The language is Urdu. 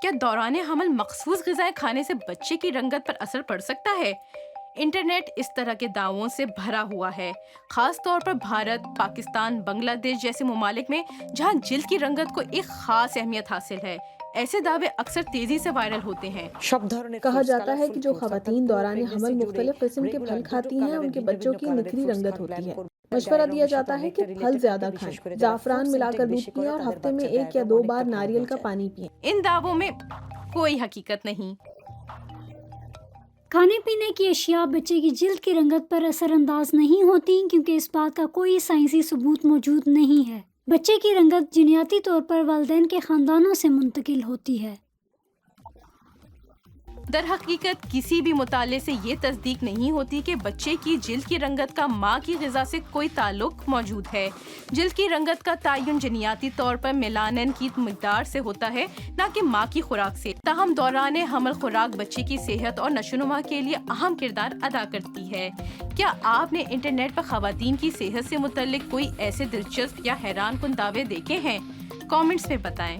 کیا دوران حمل مخصوص غذائیں کھانے سے بچے کی رنگت پر اثر پڑ سکتا ہے؟ انٹرنیٹ اس طرح کے دعووں سے بھرا ہوا ہے، خاص طور پر بھارت، پاکستان، بنگلہ دیش جیسے ممالک میں جہاں جلد کی رنگت کو ایک خاص اہمیت حاصل ہے۔ ایسے دعوے اکثر تیزی سے وائرل ہوتے ہیں۔ کہا جاتا ہے کہ جو خواتین دوران حمل مختلف قسم کے پھل کھاتی ہیں ان کے بچوں کی نکھری رنگت ہوتی ہے۔ مشورہ دیا جاتا ہے کہ پھل زیادہ کھائیں، زعفران ملا کر دودھ پئیں اور ہفتے میں 1 یا 2 بار ناریل کا پانی پئیں۔ ان دعووں میں کوئی حقیقت نہیں۔ کھانے پینے کی اشیاء بچے کی جلد کی رنگت پر اثر انداز نہیں ہوتی کیونکہ اس بات کا کوئی سائنسی ثبوت موجود نہیں ہے۔ بچے کی رنگت جینیاتی طور پر والدین کے خاندانوں سے منتقل ہوتی ہے۔ در حقیقت کسی بھی مطالعے سے یہ تصدیق نہیں ہوتی کہ بچے کی جلد کی رنگت کا ماں کی غذا سے کوئی تعلق موجود ہے۔ جلد کی رنگت کا تعین جینیاتی طور پر میلانن کی مقدار سے ہوتا ہے، نہ کہ ماں کی خوراک سے۔ تاہم دوران حمل خوراک بچے کی صحت اور نشوونما کے لیے اہم کردار ادا کرتی ہے۔ کیا آپ نے انٹرنیٹ پر خواتین کی صحت سے متعلق کوئی ایسے دلچسپ یا حیران کن دعوے دیکھے ہیں؟ کامنٹس میں بتائیں۔